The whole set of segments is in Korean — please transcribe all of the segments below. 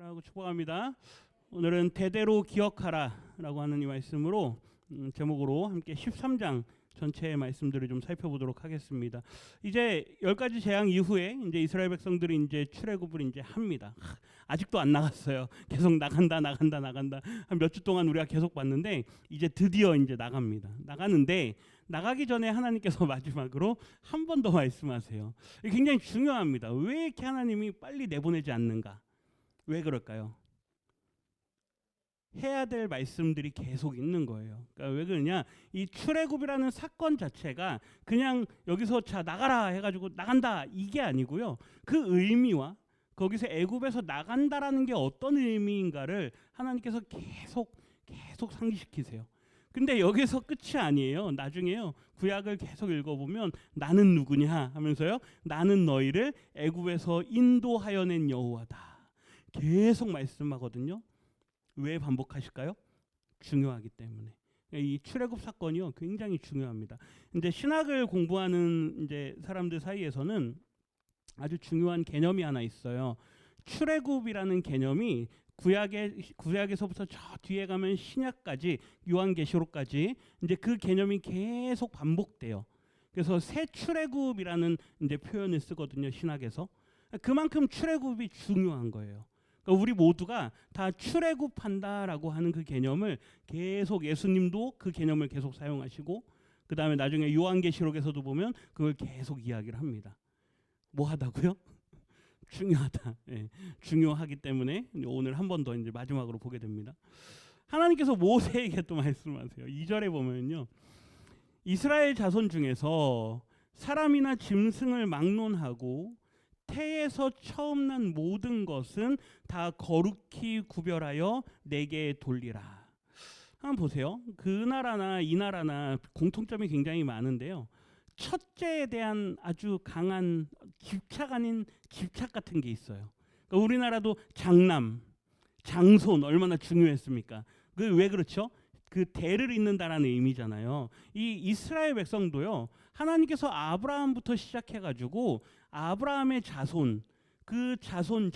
사랑하고 축복합니다. 오늘은 대대로 기억하라라고 하는 이 말씀으로 제목으로 함께 13장 전체의 말씀들을 좀 살펴보도록 하겠습니다. 이제 10가지 재앙 이후에 이제 이스라엘 백성들이 이제 출애굽을 이제 합니다. 아직도 안 나갔어요. 계속 나간다. 한 몇 주 동안 우리가 계속 봤는데 이제 드디어 이제 나갑니다. 나가는데 나가기 전에 하나님께서 마지막으로 한 번 더 말씀하세요. 이게 굉장히 중요합니다. 왜 이렇게 하나님이 빨리 내보내지 않는가? 왜 그럴까요? 해야 될 말씀들이 계속 있는 거예요. 그러니까 왜 그러냐? 이 출애굽이라는 사건 자체가 그냥 여기서 자 나가라 해가지고 나간다 이게 아니고요. 그 의미와 거기서 애굽에서 나간다라는 게 어떤 의미인가를 하나님께서 계속 상기시키세요. 근데 여기서 끝이 아니에요. 나중에요. 구약을 계속 읽어보면 나는 누구냐 하면서요. 나는 너희를 애굽에서 인도하여 낸 여호와다. 계속 말씀하거든요. 왜 반복하실까요? 중요하기 때문에. 이 출애굽 사건이요 굉장히 중요합니다. 이제 신학을 공부하는 이제 사람들 사이에서는 아주 중요한 개념이 하나 있어요. 출애굽이라는 개념이 구약에서부터 저 뒤에 가면 신약까지 요한계시록까지 이제 그 개념이 계속 반복돼요. 그래서 새 출애굽이라는 이제 표현을 쓰거든요 신학에서. 그만큼 출애굽이 중요한 거예요. 그러니까 우리 모두가 다 출애굽한다라고 하는 그 개념을 계속 예수님도 그 개념을 계속 사용하시고 그 다음에 나중에 요한계시록에서도 보면 그걸 계속 이야기를 합니다. 뭐 하다고요? 중요하다. 예, 중요하기 때문에 오늘 한 번 더 이제 마지막으로 보게 됩니다. 하나님께서 모세에게 또 말씀하세요. 2절에 보면요. 이스라엘 자손 중에서 사람이나 짐승을 막론하고 태에서 처음 난 모든 것은 다 거룩히 구별하여 내게 돌리라. 한번 보세요. 그 나라나 이 나라나 공통점이 굉장히 많은데요. 첫째에 대한 아주 강한 집착 아닌 집착 같은 게 있어요. 그러니까 우리나라도 장남, 장손 얼마나 중요했습니까? 그 왜 그렇죠? 그 대를 잇는다라는 의미잖아요. 이 이스라엘 백성도요. 하나님께서 아브라함부터 시작해가지고 아브라함의 자손, 그 자손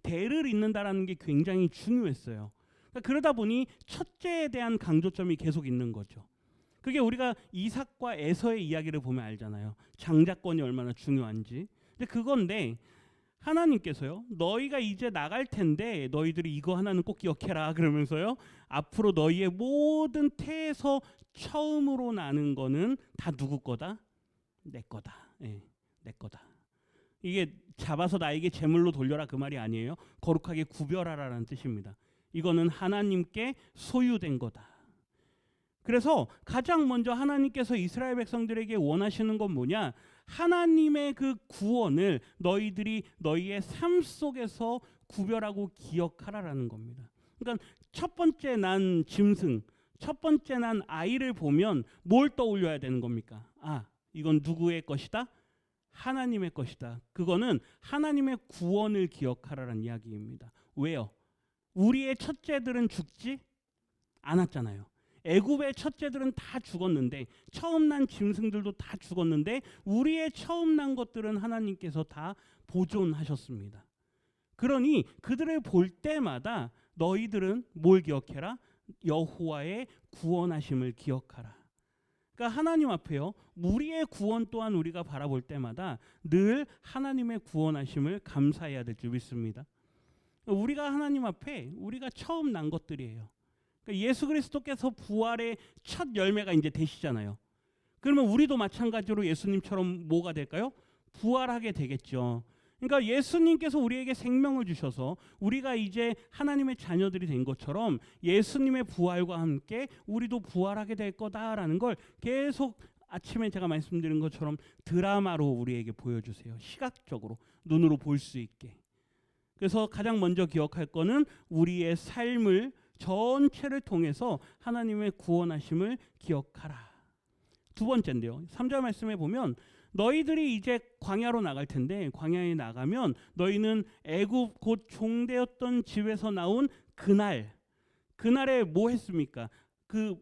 대를 잇는다라는 게 굉장히 중요했어요. 그러니까 그러다 보니 첫째에 대한 강조점이 계속 있는 거죠. 그게 우리가 이삭과 에서의 이야기를 보면 알잖아요. 장자권이 얼마나 중요한지. 근데 그건데 하나님께서요. 너희가 이제 나갈 텐데 너희들이 이거 하나는 꼭 기억해라 그러면서요. 앞으로 너희의 모든 태에서 처음으로 나는 거는 다 누구 거다? 내 거다. 예, 내 거다. 이게 잡아서 나에게 제물로 돌려라 그 말이 아니에요. 거룩하게 구별하라라는 뜻입니다. 이거는 하나님께 소유된 거다. 그래서 가장 먼저 하나님께서 이스라엘 백성들에게 원하시는 건 뭐냐? 하나님의 그 구원을 너희들이 너희의 삶 속에서 구별하고 기억하라라는 겁니다. 그러니까 첫 번째 난 짐승, 첫 번째 난 아이를 보면 뭘 떠올려야 되는 겁니까? 아, 이건 누구의 것이다? 하나님의 것이다. 그거는 하나님의 구원을 기억하라는 이야기입니다. 왜요? 우리의 첫째들은 죽지 않았잖아요. 애굽의 첫째들은 다 죽었는데 처음 난 짐승들도 다 죽었는데 우리의 처음 난 것들은 하나님께서 다 보존하셨습니다. 그러니 그들을 볼 때마다 너희들은 뭘 기억해라? 여호와의 구원하심을 기억하라. 그러니까 하나님 앞에요. 우리의 구원 또한 우리가 바라볼 때마다 늘 하나님의 구원하심을 감사해야 될 줄 믿습니다. 우리가 하나님 앞에 우리가 처음 난 것들이에요. 예수 그리스도께서 부활의 첫 열매가 이제 되시잖아요. 그러면 우리도 마찬가지로 예수님처럼 뭐가 될까요? 부활하게 되겠죠. 그러니까 예수님께서 우리에게 생명을 주셔서 우리가 이제 하나님의 자녀들이 된 것처럼 예수님의 부활과 함께 우리도 부활하게 될 거다라는 걸 계속 아침에 제가 말씀드린 것처럼 드라마로 우리에게 보여주세요. 시각적으로 눈으로 볼 수 있게. 그래서 가장 먼저 기억할 거는 우리의 삶을 전체를 통해서 하나님의 구원하심을 기억하라. 두 번째인데요. 3절 말씀에 보면 너희들이 이제 광야로 나갈 텐데 광야에 나가면 너희는 애굽 곧 종되었던 집에서 나온 그날에 뭐 했습니까? 그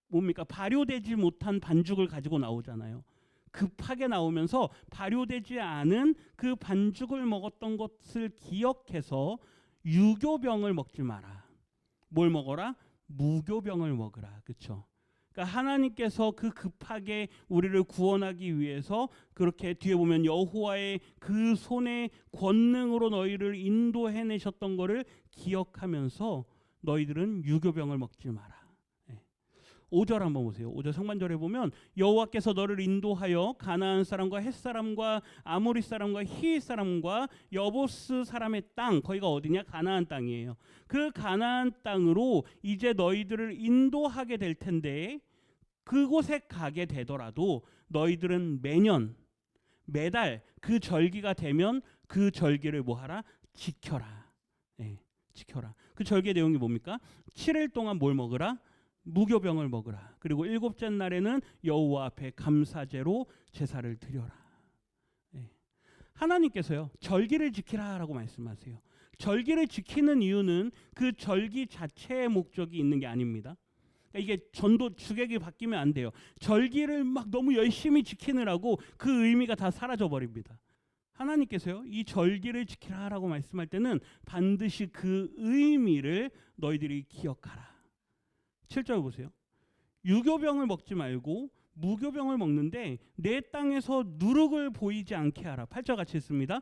뭡니까? 발효되지 못한 반죽을 가지고 나오잖아요. 급하게 나오면서 발효되지 않은 그 반죽을 먹었던 것을 기억해서 유교병을 먹지 마라. 뭘 먹어라? 무교병을 먹으라. 그렇죠? 그러니까 하나님께서 그 급하게 우리를 구원하기 위해서 그렇게 뒤에 보면 여호와의 그 손의 권능으로 너희를 인도해내셨던 것을 기억하면서 너희들은 유교병을 먹지 마라. 5절 한번 보세요. 5절 상반절에 보면 여호와께서 너를 인도하여 가나안 사람과 헷 사람과 아모리 사람과 히윗 사람과 여보스 사람의 땅, 거기가 어디냐? 가나안 땅이에요. 그 가나안 땅으로 이제 너희들을 인도하게 될 텐데 그곳에 가게 되더라도 너희들은 매달 그 절기가 되면 그 절기를 뭐하라? 지켜라. 지켜라. 그 절기의 내용이 뭡니까? 7일 동안 뭘 먹으라? 무교병을 먹으라. 그리고 7째 날에는 여호와 앞에 감사제로 제사를 드려라. 하나님께서요, 절기를 지키라라고 말씀하세요. 절기를 지키는 이유는 그 절기 자체의 목적이 있는 게 아닙니다. 그러니까 이게 전도 주객이 바뀌면 안 돼요. 절기를 막 너무 열심히 지키느라고 그 의미가 다 사라져 버립니다. 하나님께서요, 이 절기를 지키라라고 말씀할 때는 반드시 그 의미를 너희들이 기억하라. 7절 보세요. 유교병을 먹지 말고 무교병을 먹는데 내 땅에서 누룩을 보이지 않게 하라. 8절 같이 읽습니다.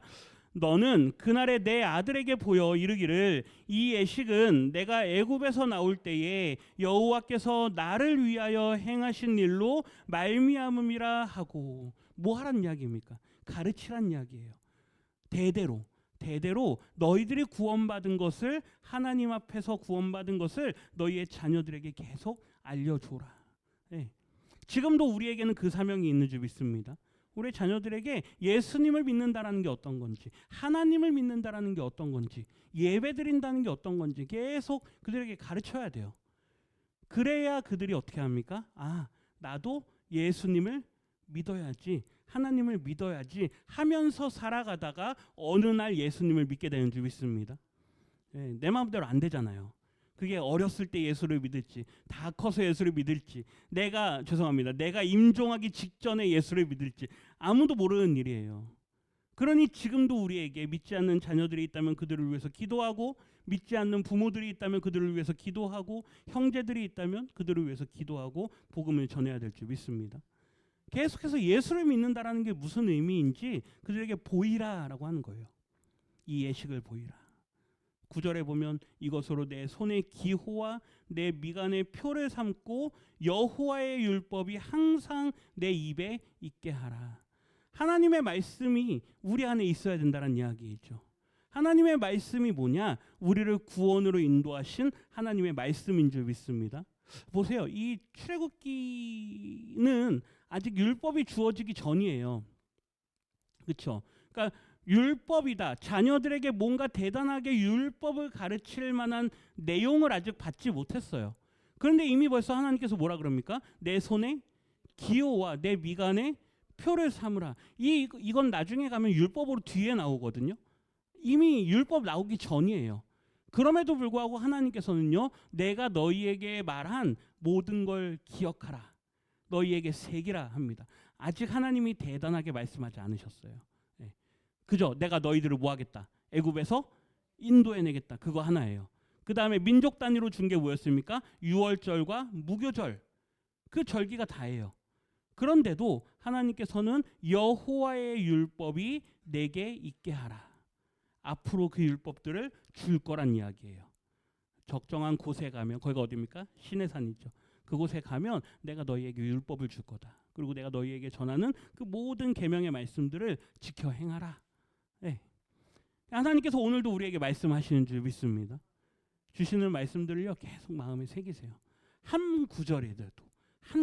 너는 그날에 내 아들에게 보여 이르기를 이 애식은 내가 애굽에서 나올 때에 여호와께서 나를 위하여 행하신 일로 말미암음이라 하고. 뭐 하란 이야기입니까? 가르치란 이야기예요. 대대로 너희들이 구원받은 것을, 하나님 앞에서 구원받은 것을 너희의 자녀들에게 계속 알려줘라. 지금도 우리에게는 그 사명이 있는 줄 믿습니다. 우리 자녀들에게 예수님을 믿는다라는 게 어떤 건지, 하나님을 믿는다라는 게 어떤 건지, 예배드린다는 게 어떤 건지 계속 그들에게 가르쳐야 돼요. 그래야 그들이 어떻게 합니까? 아, 나도 예수님을 믿어야지, 하나님을 믿어야지 하면서 살아가다가 어느 날 예수님을 믿게 되는 줄 믿습니다. 내 마음대로 안 되잖아요. 그게 어렸을 때 예수를 믿을지, 다 커서 예수를 믿을지, 내가 임종하기 직전에 예수를 믿을지 아무도 모르는 일이에요. 그러니 지금도 우리에게 믿지 않는 자녀들이 있다면 그들을 위해서 기도하고, 믿지 않는 부모들이 있다면 그들을 위해서 기도하고, 형제들이 있다면 그들을 위해서 기도하고 복음을 전해야 될 줄 믿습니다. 계속해서 예수를 믿는다라는 게 무슨 의미인지 그들에게 보이라라고 하는 거예요. 이 예식을 보이라. 9절에 보면 이것으로 내 손의 기호와 내 미간의 표를 삼고 여호와의 율법이 항상 내 입에 있게 하라. 하나님의 말씀이 우리 안에 있어야 된다는 이야기죠. 하나님의 말씀이 뭐냐? 우리를 구원으로 인도하신 하나님의 말씀인 줄 믿습니다. 보세요. 이 출애굽기는 아직 율법이 주어지기 전이에요. 그렇죠? 그러니까 율법이다. 자녀들에게 뭔가 대단하게 율법을 가르칠 만한 내용을 아직 받지 못했어요. 그런데 이미 벌써 하나님께서 뭐라 그럽니까? 내 손에 기호와 내 미간에 표를 삼으라. 이건 나중에 가면 율법으로 뒤에 나오거든요. 이미 율법 나오기 전이에요. 그럼에도 불구하고 하나님께서는요, 내가 너희에게 말한 모든 걸 기억하라, 너희에게 새기라 합니다. 아직 하나님이 대단하게 말씀하지 않으셨어요. 그죠? 내가 너희들을 뭐 하겠다? 애굽에서 인도해내겠다. 그거 하나예요. 그 다음에 민족 단위로 준 게 뭐였습니까? 유월절과 무교절. 그 절기가 다예요. 그런데도 하나님께서는 여호와의 율법이 내게 있게 하라. 앞으로 그 율법들을 줄 거란 이야기예요. 적정한 곳에 가면, 거기가 어디입니까? 시내산이죠. 그곳에 가면 내가 너희에게 율법을 줄 거다. 그리고 내가 너희에게 전하는 그 모든 계명의 말씀들을 지켜 행하라. 하나님께서 오늘도 우리에게 말씀하시는 줄 믿습니다. 주시는 말씀들을요, 계속 마음에 새기세요. 한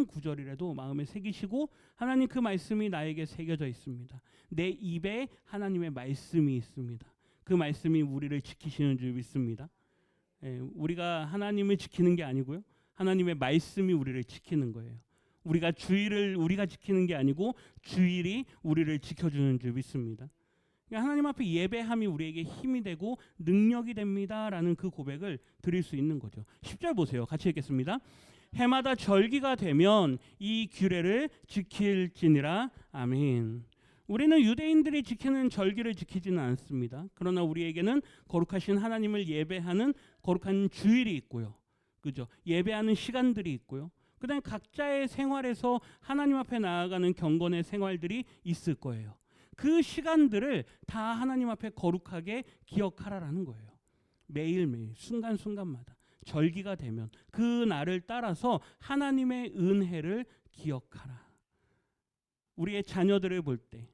구절이라도 마음에 새기시고, 하나님 그 말씀이 나에게 새겨져 있습니다. 내 입에 하나님의 말씀이 있습니다. 그 말씀이 우리를 지키시는 줄 믿습니다. 우리가 하나님을 지키는 게 아니고요, 하나님의 말씀이 우리를 지키는 거예요. 우리가 주일을 우리가 지키는 게 아니고 주일이 우리를 지켜주는 줄 믿습니다. 하나님 앞에 예배함이 우리에게 힘이 되고 능력이 됩니다라는 그 고백을 드릴 수 있는 거죠. 10절 보세요. 같이 읽겠습니다. 해마다 절기가 되면 이 규례를 지킬지니라. 아멘. 우리는 유대인들이 지키는 절기를 지키지는 않습니다. 그러나 우리에게는 거룩하신 하나님을 예배하는 거룩한 주일이 있고요. 그죠? 예배하는 시간들이 있고요. 그다음에 각자의 생활에서 하나님 앞에 나아가는 경건의 생활들이 있을 거예요. 그 시간들을 다 하나님 앞에 거룩하게 기억하라라는 거예요. 매일매일 순간순간마다 절기가 되면 그 날을 따라서 하나님의 은혜를 기억하라. 우리의 자녀들을 볼 때,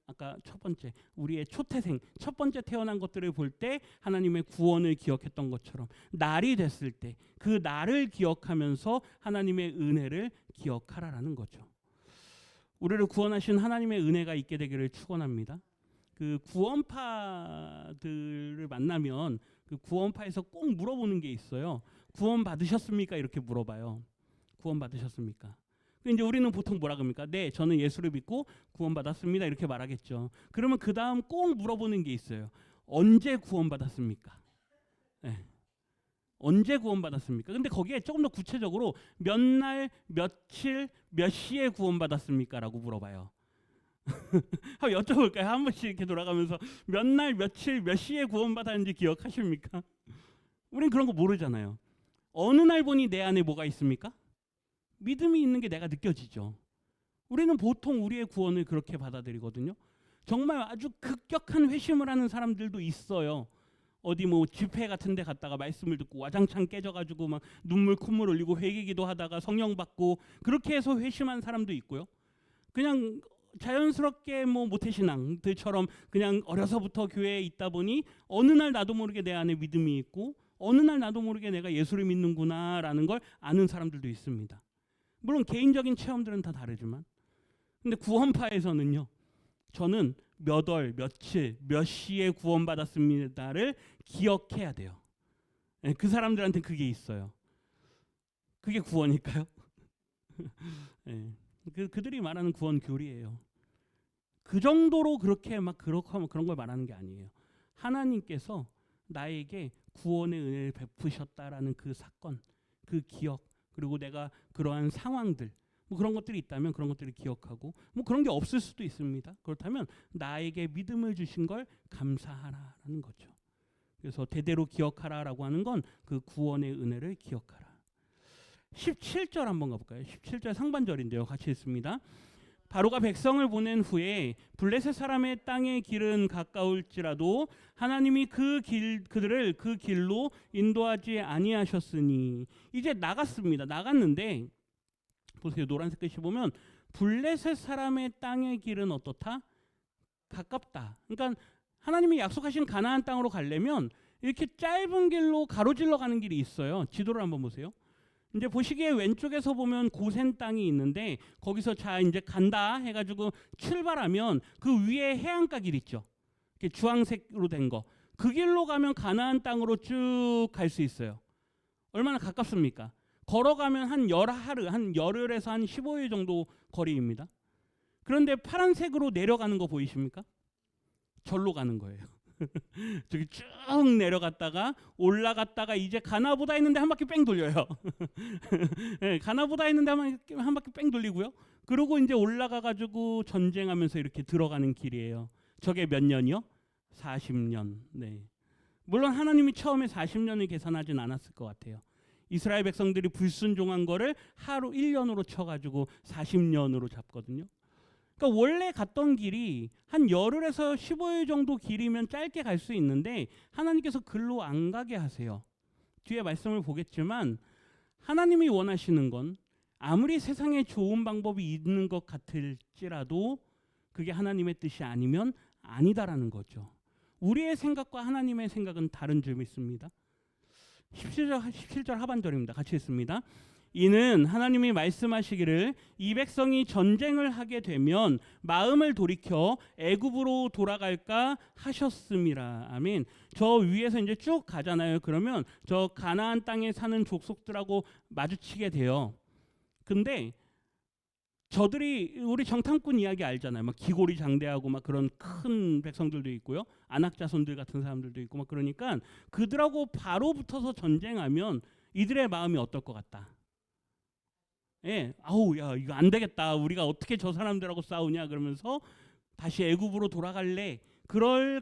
아까 첫 번째 우리의 초태생 첫 번째 태어난 것들을 볼 때 하나님의 구원을 기억했던 것처럼 날이 됐을 때 그 날을 기억하면서 하나님의 은혜를 기억하라라는 거죠. 우리를 구원하신 하나님의 은혜가 있게 되기를 축원합니다. 그 구원파들을 만나면 그 구원파에서 꼭 물어보는 게 있어요. 구원 받으셨습니까? 이렇게 물어봐요. 구원 받으셨습니까? 이제 우리는 보통 뭐라 그럽니까? 네, 저는 예수를 믿고 구원받았습니다. 이렇게 말하겠죠. 그러면 그 다음 꼭 물어보는 게 있어요. 언제 구원받았습니까? 네. 언제 구원받았습니까? 근데 거기에 조금 더 구체적으로 몇 날, 며칠, 몇 시에 구원받았습니까? 라고 물어봐요. 한번 여쭤볼까요? 한 번씩 이렇게 돌아가면서 몇 날, 며칠, 몇 시에 구원받았는지 기억하십니까? 우린 그런 거 모르잖아요. 어느 날 보니 내 안에 뭐가 있습니까? 믿음이 있는 게 내가 느껴지죠. 우리는 보통 우리의 구원을 그렇게 받아들이거든요. 정말 아주 급격한 회심을 하는 사람들도 있어요. 어디 뭐 집회 같은 데 갔다가 말씀을 듣고 와장창 깨져가지고 막 눈물 콧물 흘리고 회개기도 하다가 성령 받고 그렇게 해서 회심한 사람도 있고요. 그냥 자연스럽게 뭐 모태신앙들처럼 그냥 어려서부터 교회에 있다 보니 어느 날 나도 모르게 내 안에 믿음이 있고 어느 날 나도 모르게 내가 예수를 믿는구나라는 걸 아는 사람들도 있습니다. 물론 개인적인 체험들은 다 다르지만 근데 구원파에서는요. 저는 몇 월, 며칠, 몇 시에 구원받았습니다를 기억해야 돼요. 네, 그 사람들한테 그게 있어요. 그게 구원일까요? 네, 그들이 말하는 구원 교리예요. 그 정도로 그렇게 막 그렇고 그런 걸 말하는 게 아니에요. 하나님께서 나에게 구원의 은혜를 베푸셨다라는 그 사건, 그 기억, 그리고 내가 그러한 상황들 뭐 그런 것들이 있다면 그런 것들을 기억하고 뭐 그런 게 없을 수도 있습니다. 그렇다면 나에게 믿음을 주신 걸 감사하라라는 거죠. 그래서 대대로 기억하라라고 하는 건 그 구원의 은혜를 기억하라. 17절 한번 가볼까요? 17절 상반절인데요. 같이 읽습니다. 바로가 백성을 보낸 후에 블레셋 사람의 땅의 길은 가까울지라도 하나님이 그들을 그 길로 인도하지 아니하셨으니 이제 나갔습니다. 나갔는데 보세요. 노란색 글씨 보면 블레셋 사람의 땅의 길은 어떻다? 가깝다. 그러니까 하나님이 약속하신 가나안 땅으로 가려면 이렇게 짧은 길로 가로질러 가는 길이 있어요. 지도를 한번 보세요. 이제 보시기에 왼쪽에서 보면 고센 땅이 있는데 거기서 자 이제 간다 해가지고 출발하면 그 위에 해안가 길 있죠. 이렇게 주황색으로 된 거. 그 길로 가면 가나안 땅으로 쭉 갈 수 있어요. 얼마나 가깝습니까? 걸어가면 한 열흘에서 한 15일 정도 거리입니다. 그런데 파란색으로 내려가는 거 보이십니까? 절로 가는 거예요. 저기 쭉 내려갔다가 올라갔다가 이제 가나보다 했는데 한 바퀴 뺑 돌려요. 네, 가나보다 했는데 한 바퀴 뺑 돌리고요. 그리고 이제 올라가 가지고 전쟁하면서 이렇게 들어가는 길이에요. 저게 몇 년이요? 40년. 네. 물론 하나님이 처음에 40년을 계산하진 않았을 것 같아요. 이스라엘 백성들이 불순종한 거를 하루 1년으로 쳐가지고 40년으로 잡거든요. 그러니까 원래 갔던 길이 한 열흘에서 15일 정도 길이면 짧게 갈 수 있는데 하나님께서 글로 안 가게 하세요. 뒤에 말씀을 보겠지만 하나님이 원하시는 건 아무리 세상에 좋은 방법이 있는 것 같을지라도 그게 하나님의 뜻이 아니면 아니다라는 거죠. 우리의 생각과 하나님의 생각은 다른 줄 믿습니다. 17절 하반절입니다. 같이 읽습니다. 이는 하나님이 말씀하시기를 이 백성이 전쟁을 하게 되면 마음을 돌이켜 애굽으로 돌아갈까 하셨음이라. 아멘. 저 위에서 이제 쭉 가잖아요. 그러면 저 가나안 땅에 사는 족속들하고 마주치게 돼요. 근데 저들이 우리 정탐꾼 이야기 알잖아요. 막 기골이 장대하고 막 그런 큰 백성들도 있고요. 안악자손들 같은 사람들도 있고 막 그러니까 그들하고 바로 붙어서 전쟁하면 이들의 마음이 어떨 것 같다. 예, 아우 야 이거 안 되겠다. 우리가 어떻게 저 사람들하고 싸우냐 그러면서 다시 애굽으로 돌아갈래? 그럴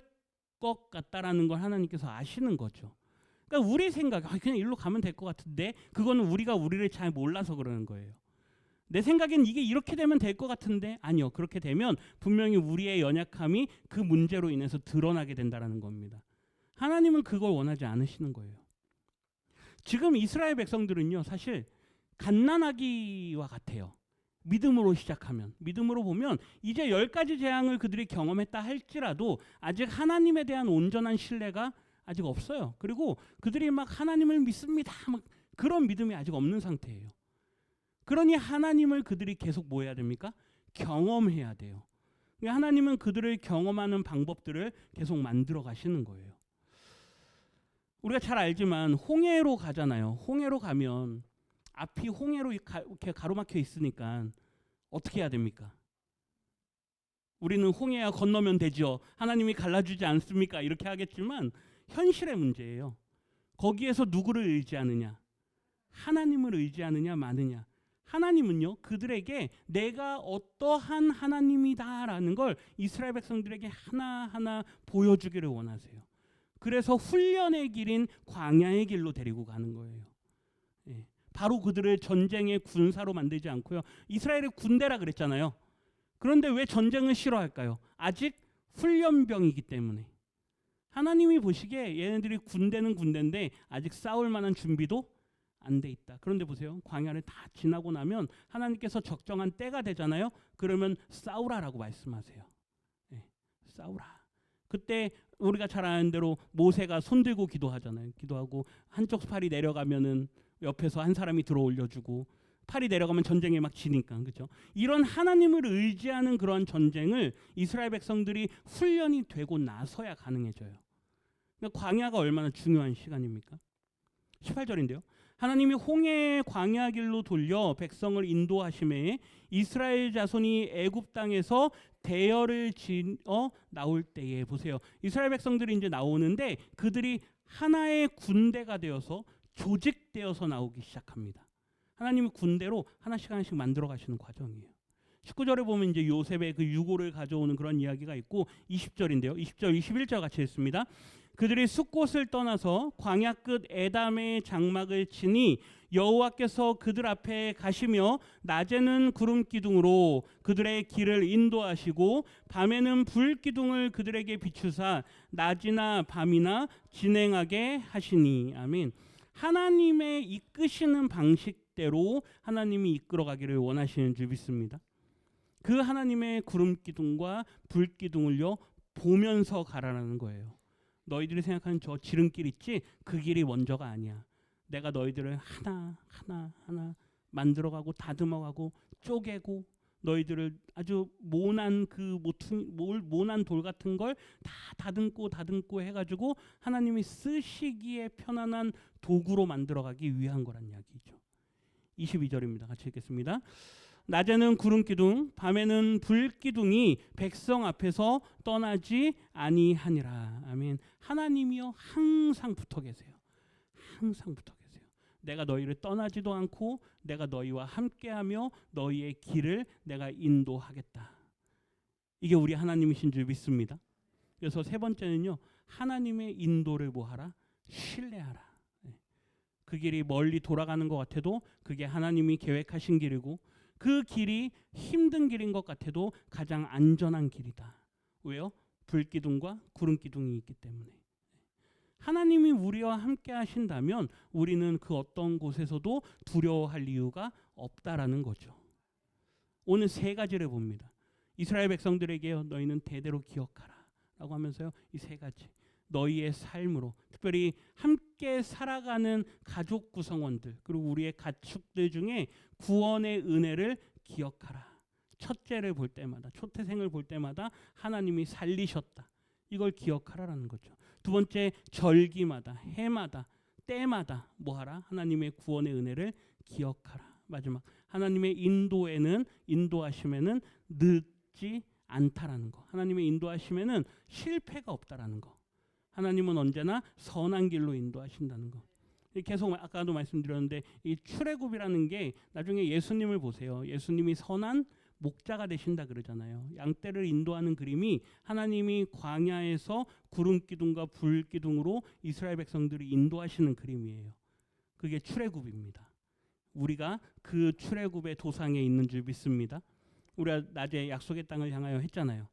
것 같다라는 걸 하나님께서 아시는 거죠. 그러니까 우리 생각, 그냥 일로 가면 될 것 같은데, 그거는 우리가 우리를 잘 몰라서 그러는 거예요. 내 생각엔 이게 이렇게 되면 될 것 같은데, 아니요. 그렇게 되면 분명히 우리의 연약함이 그 문제로 인해서 드러나게 된다는 겁니다. 하나님은 그걸 원하지 않으시는 거예요. 지금 이스라엘 백성들은요, 사실 갓난아기와 같아요. 믿음으로 시작하면, 믿음으로 보면 이제 10가지 재앙을 그들이 경험했다 할지라도 아직 하나님에 대한 온전한 신뢰가 아직 없어요. 그리고 그들이 막 하나님을 믿습니다, 막 그런 믿음이 아직 없는 상태예요. 그러니 하나님을 그들이 계속 뭐 해야 됩니까? 경험해야 돼요. 하나님은 그들을 경험하는 방법들을 계속 만들어 가시는 거예요. 우리가 잘 알지만 홍해로 가잖아요. 홍해로 가면 앞이 홍해로 이렇게 가로막혀 있으니까 어떻게 해야 됩니까? 우리는 홍해야 건너면 되죠. 하나님이 갈라주지 않습니까? 이렇게 하겠지만 현실의 문제예요. 거기에서 누구를 의지하느냐? 하나님을 의지하느냐 마느냐? 하나님은요, 그들에게 내가 어떠한 하나님이다라는 걸 이스라엘 백성들에게 하나하나 보여주기를 원하세요. 그래서 훈련의 길인 광야의 길로 데리고 가는 거예요. 예. 바로 그들을 전쟁의 군사로 만들지 않고요. 이스라엘의 군대라 그랬잖아요. 그런데 왜 전쟁을 싫어할까요? 아직 훈련병이기 때문에. 하나님이 보시기에 얘네들이 군대는 군대인데 아직 싸울 만한 준비도 안 돼 있다. 그런데 보세요. 광야를 다 지나고 나면 하나님께서 적정한 때가 되잖아요. 그러면 싸우라라고 말씀하세요. 네, 싸우라. 그때 우리가 잘 아는 대로 모세가 손 들고 기도하잖아요. 기도하고 한쪽 팔이 내려가면은 옆에서 한 사람이 들어 올려주고, 팔이 내려가면 전쟁에 막 지니까, 그렇죠? 이런 하나님을 의지하는 그런 전쟁을 이스라엘 백성들이 훈련이 되고 나서야 가능해져요. 그러니까 광야가 얼마나 중요한 시간입니까? 18절인데요. 하나님이 홍해의 광야 길로 돌려 백성을 인도하심에 이스라엘 자손이 애굽 땅에서 대열을 지어 나올 때에, 보세요. 이스라엘 백성들이 이제 나오는데 그들이 하나의 군대가 되어서 조직되어서 나오기 시작합니다. 하나님이 군대로 하나씩 하나씩 만들어 가시는 과정이에요. 19절에 보면 이제 요셉의 그 유고를 가져오는 그런 이야기가 있고, 20절인데요. 20절, 21절 같이 읽습니다. 그들이 숫곳을 떠나서 광야 끝 에담의 장막을 치니 여호와께서 그들 앞에 가시며 낮에는 구름 기둥으로 그들의 길을 인도하시고 밤에는 불 기둥을 그들에게 비추사 낮이나 밤이나 진행하게 하시니. 아멘. 하나님의 이끄시는 방식대로 하나님이 이끌어가기를 원하시는 줄 믿습니다. 그 하나님의 구름 기둥과 불 기둥을요 보면서 가라라는 거예요. 너희들이 생각하는 저 지름길 있지? 그 길이 먼저가 아니야. 내가 너희들을 하나 만들어가고 다듬어가고 쪼개고 너희들을 아주 모난 그 모난 돌 같은 걸 다 다듬고 해가지고 하나님이 쓰시기에 편안한 도구로 만들어가기 위한 거란 이야기죠. 22절입니다. 같이 읽겠습니다. 낮에는 구름 기둥, 밤에는 불 기둥이 백성 앞에서 떠나지 아니하니라. 아멘. 하나님이요 항상 붙어 계세요. 항상 붙어 계세요. 내가 너희를 떠나지도 않고 내가 너희와 함께하며 너희의 길을 내가 인도하겠다. 이게 우리 하나님이신 줄 믿습니다. 그래서 세 번째는요, 하나님의 인도를 뭐하라? 신뢰하라. 그 길이 멀리 돌아가는 것 같아도 그게 하나님이 계획하신 길이고, 그 길이 힘든 길인 것 같아도 가장 안전한 길이다. 왜요? 불기둥과 구름기둥이 있기 때문에. 하나님이 우리와 함께 하신다면 우리는 그 어떤 곳에서도 두려워할 이유가 없다라는 거죠. 오늘 세 가지를 봅니다. 이스라엘 백성들에게요, 너희는 대대로 기억하라 라고 하면서요, 이 세 가지 너희의 삶으로, 특별히 함께 살아가는 가족 구성원들 그리고 우리의 가축들 중에 구원의 은혜를 기억하라. 첫째를 볼 때마다, 초태생을 볼 때마다 하나님이 살리셨다, 이걸 기억하라라는 거죠. 두 번째, 절기마다, 해마다, 때마다 뭐하라? 하나님의 구원의 은혜를 기억하라. 마지막, 하나님의 인도하심에는 늦지 않다라는 거. 하나님의 인도하심에는 실패가 없다라는 거. 하나님은 언제나 선한 길로 인도하신다는 거. 계속 아까도 말씀드렸는데 이 출애굽이라는 게, 나중에 예수님을 보세요. 예수님이 선한 목자가 되신다 그러잖아요. 양떼를 인도하는 그림이 하나님이 광야에서 구름 기둥과 불 기둥으로 이스라엘 백성들을 인도하시는 그림이에요. 그게 출애굽입니다. 우리가 그 출애굽의 도상에 있는 줄 믿습니다. 우리가 낮에 약속의 땅을 향하여 했잖아요.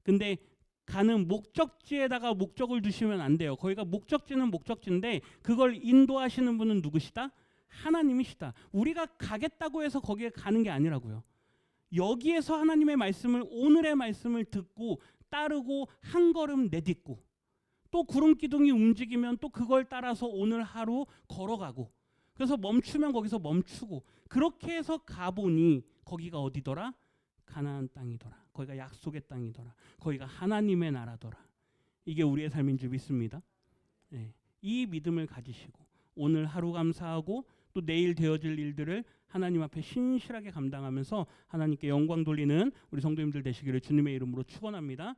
근데 가는 목적지에다가 목적을 두시면 안 돼요. 거기가 목적지는 목적지인데 그걸 인도하시는 분은 누구시다? 하나님이시다. 우리가 가겠다고 해서 거기에 가는 게 아니라고요. 여기에서 하나님의 말씀을, 오늘의 말씀을 듣고 따르고 한 걸음 내딛고 또 구름 기둥이 움직이면 또 그걸 따라서 오늘 하루 걸어가고, 그래서 멈추면 거기서 멈추고, 그렇게 해서 가보니 거기가 어디더라? 가나안 땅이더라. 거기가 약속의 땅이더라. 거기가 하나님의 나라더라. 이게 우리의 삶인 줄 믿습니다. 네. 이 믿음을 가지시고 오늘 하루 감사하고 또 내일 되어질 일들을 하나님 앞에 신실하게 감당하면서 하나님께 영광 돌리는 우리 성도님들 되시기를 주님의 이름으로 축원합니다.